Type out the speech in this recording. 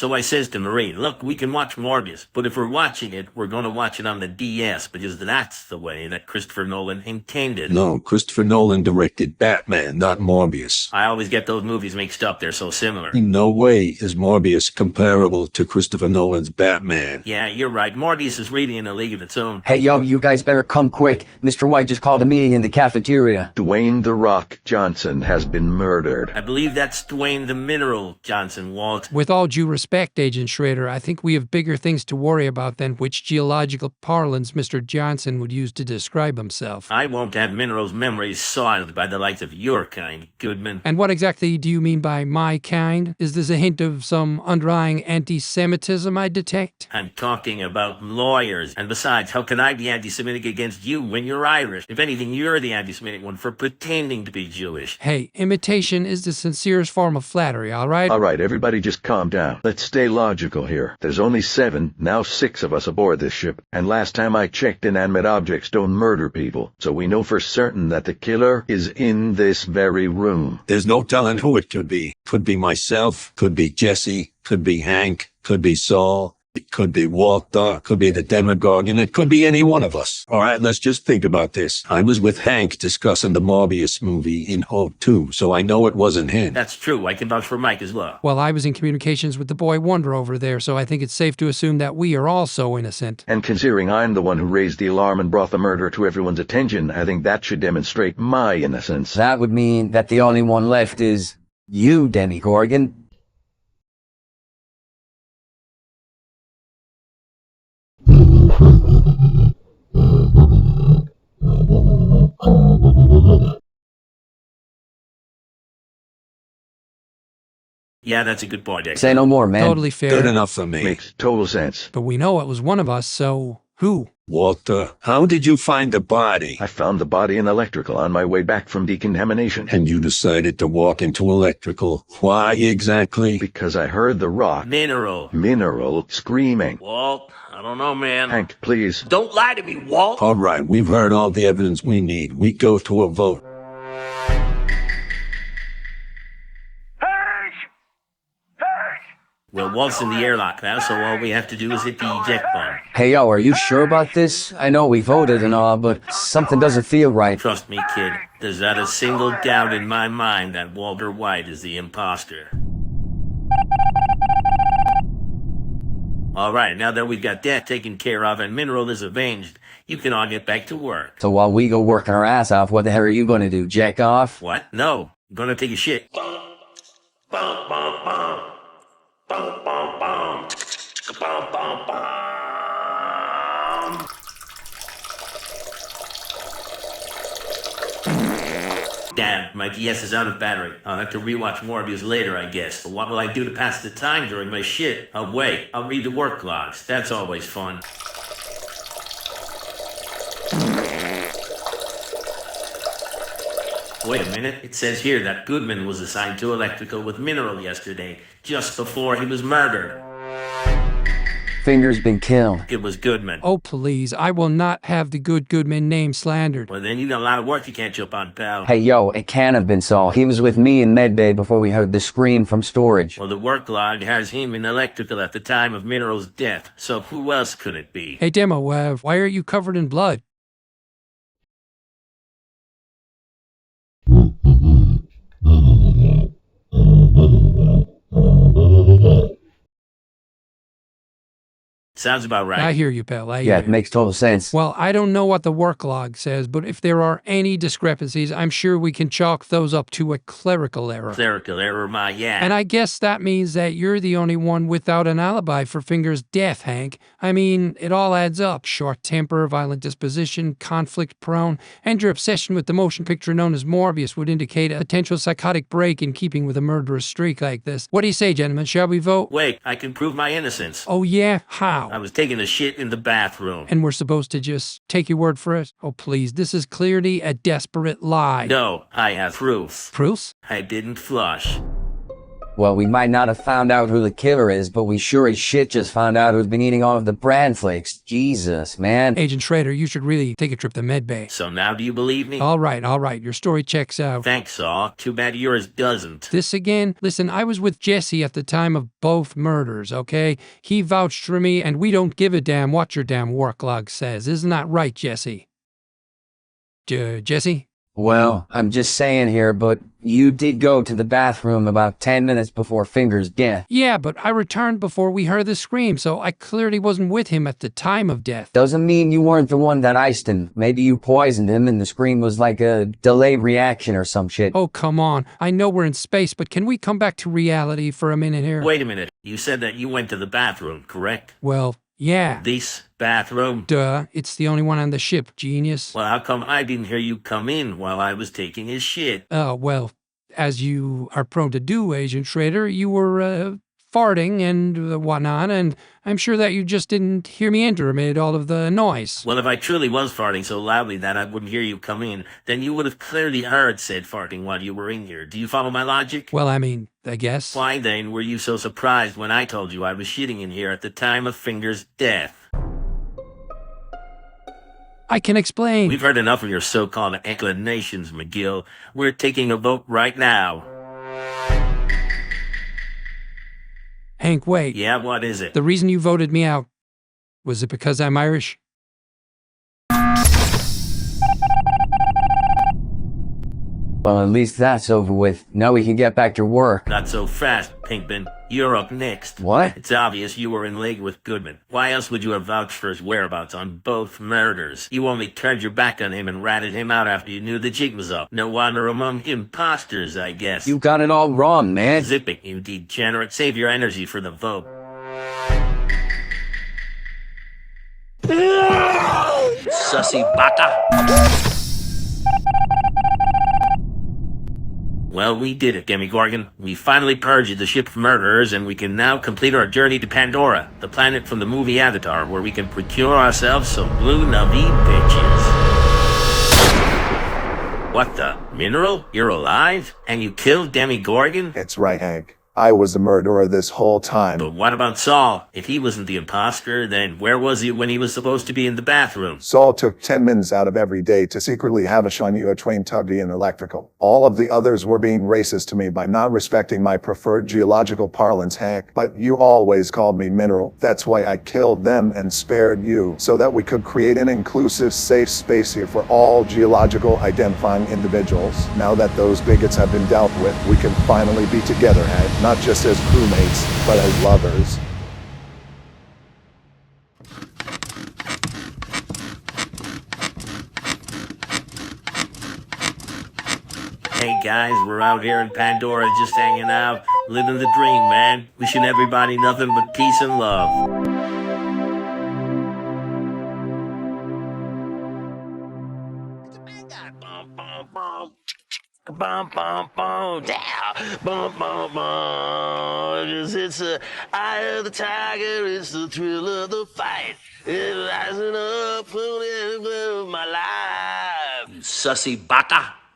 So I says to Marie, look, we can watch Morbius, but if we're watching it, we're going to watch it on the DS, because that's the way that Christopher Nolan intended. No, Christopher Nolan directed Batman, not Morbius. I always get those movies mixed up. They're so similar. In no way is Morbius comparable to Christopher Nolan's Batman. Yeah, you're right. Morbius is really in a league of its own. Hey, yo, you guys better come quick. Mr. White just called a meeting in the cafeteria. Dwayne "The Rock" Johnson has been murdered. I believe that's Dwayne the Mineral Johnson, Walt. With all due respect, Agent Schrader, I think we have bigger things to worry about than which geological parlance Mr. Johnson would use to describe himself. I won't have Mineral's memories soiled by the likes of your kind, Goodman. And what exactly do you mean by my kind? Is this a hint of some underlying anti-Semitism I detect? I'm talking about lawyers. And besides, how can I be anti-Semitic against you when you're Irish? If anything, you're the anti-Semitic one for pretending to be Jewish. Hey, imitation is the sincerest form of flattery, all right? All right, everybody just calm down. Let's stay logical here. There's only 7, now 6 of us aboard this ship. And last time I checked, inanimate objects don't murder people. So we know for certain that the killer is in this very room. There's no telling who it could be. Could be myself, could be Jesse, could be Hank, could be Saul, it could be Waltuh, could be the Demogorgon, it could be any one of us. All right, let's just think about this. I was with Hank discussing the Morbius movie in Waltuh, so I know it wasn't him. That's true. I can vouch for Mike as well. Well, I was in communications with the boy Wonder over there, so I think it's safe to assume that we are also innocent. And considering I'm the one who raised the alarm and brought the murder to everyone's attention, I think that should demonstrate my innocence. That would mean that the only one left is you, Demogorgon. Yeah, that's a good point, Dick. Say no more, man. Totally fair. Good enough for me. Makes total sense. But we know it was one of us, so who? Walter, how did you find the body? I found the body in electrical on my way back from decontamination. And you decided to walk into electrical. Why exactly? Because I heard the Rock, Mineral screaming. Walt, I don't know, man. Hank, please. Don't lie to me, Walt. All right, we've heard all the evidence we need. We go to a vote. Well, Walt's in the airlock now, so all we have to do is hit the eject button. Hey, yo, are you sure about this? I know we voted and all, but something doesn't feel right. Trust me, kid. There's not a single doubt in my mind that Walter White is the imposter. All right, now that we've got that taken care of and Mineral is avenged, you can all get back to work. So while we go working our ass off, what the hell are you gonna do, jack off? What? No. I'm gonna take a shit. Bum, bum, bum, bum. Bum, bum, bum. Bum, bum, bum. Damn, my DS is out of battery. I'll have to rewatch Morbius later, I guess. But what will I do to pass the time during my shit? I'll wait. I'll read the work logs. That's always fun. Wait a minute. It says here that Goodman was assigned to electrical with Mineral yesterday, just before he was murdered. Finger's been killed. It was Goodman. Oh, please, I will not have the Goodman name slandered. Well, then you got a lot of work you can't jump on, pal. Hey, yo, it can't have been Saul. He was with me in medbay before we heard the scream from storage. Well, the work log has him in electrical at the time of Mineral's death, so who else could it be? Hey, Demo, why are you covered in blood? Sounds about right. I hear you, pal. I hear Yeah, you. it makes total sense. Well, I don't know what the work log says, but if there are any discrepancies, I'm sure we can chalk those up to a clerical error. Clerical error, my yeah. And I guess that means that you're the only one without an alibi for Finger's death, Hank. I mean, it all adds up. Short temper, violent disposition, conflict prone, and your obsession with the motion picture known as Morbius would indicate a potential psychotic break in keeping with a murderous streak like this. What do you say, gentlemen? Shall we vote? Wait, I can prove my innocence. Oh yeah? How? I was taking a shit in the bathroom. And we're supposed to just take your word for it? Oh, please, this is clearly a desperate lie. No, I have proof. Proofs? I didn't flush. Well, we might not have found out who the killer is, but we sure as shit just found out who's been eating all of the bran flakes. Jesus, man. Agent Schrader, you should really take a trip to medbay. So now do you believe me? All right. Your story checks out. Thanks, Saul. Too bad yours doesn't. This again? Listen, I was with Jesse at the time of both murders, okay? He vouched for me, and we don't give a damn what your damn work log says. Isn't that right, Jesse? Jesse? Well, I'm just saying here, but you did go to the bathroom about 10 minutes before Finger's death. Yeah, but I returned before we heard the scream, so I clearly wasn't with him at the time of death. Doesn't mean you weren't the one that iced him. Maybe you poisoned him and the scream was like a delayed reaction or some shit. Oh, come on. I know we're in space, but can we come back to reality for a minute here? Wait a minute. You said that you went to the bathroom, correct? Well, yeah. This bathroom? Duh, it's the only one on the ship, genius. Well, how come I didn't hear you come in while I was taking his shit? Oh, well, as you are prone to do, Agent Schrader, you were, farting and whatnot, and I'm sure that you just didn't hear me enter amid all of the noise. Well, if I truly was farting so loudly that I wouldn't hear you come in, then you would have clearly heard said farting while you were in here. Do you follow my logic? Well, I mean, I guess. Why then were you so surprised when I told you I was shitting in here at the time of Finger's death? I can explain. We've heard enough of your so-called explanations, McGill. We're taking a vote right now. Hank, wait. Yeah, what is it? The reason you voted me out, was it because I'm Irish? Well, at least that's over with. Now we can get back to work. Not so fast, Pinkman. You're up next. What? It's obvious you were in league with Goodman. Why else would you have vouched for his whereabouts on both murders? You only turned your back on him and ratted him out after you knew the jig was up. No wonder among imposters, I guess. You got it all wrong, man. Zip it, you degenerate. Save your energy for the vote. Sussy baka. Well, we did it, Demogorgon. We finally purged the ship of murderers, and we can now complete our journey to Pandora, the planet from the movie Avatar, where we can procure ourselves some blue Navi bitches. What the? Mineral? You're alive? And you killed Demogorgon? It's right, Hank. I was the murderer this whole time. But what about Saul? If he wasn't the imposter, then where was he when he was supposed to be in the bathroom? Saul took 10 minutes out of every day to secretly have a shiny a train tuggy and electrical. All of the others were being racist to me by not respecting my preferred geological parlance, Hank. But you always called me mineral. That's why I killed them and spared you, so that we could create an inclusive, safe space here for all geological identifying individuals. Now that those bigots have been dealt with, we can finally be together, Hank. Not just as crewmates, but as lovers. Hey guys, we're out here in Pandora just hanging out, living the dream, man. Wishing everybody nothing but peace and love. Bum bum bum down, bum bum bum. It's the eye of the tiger, it's the thrill of the fight. It's rising up, pulling my life. Sussy baka.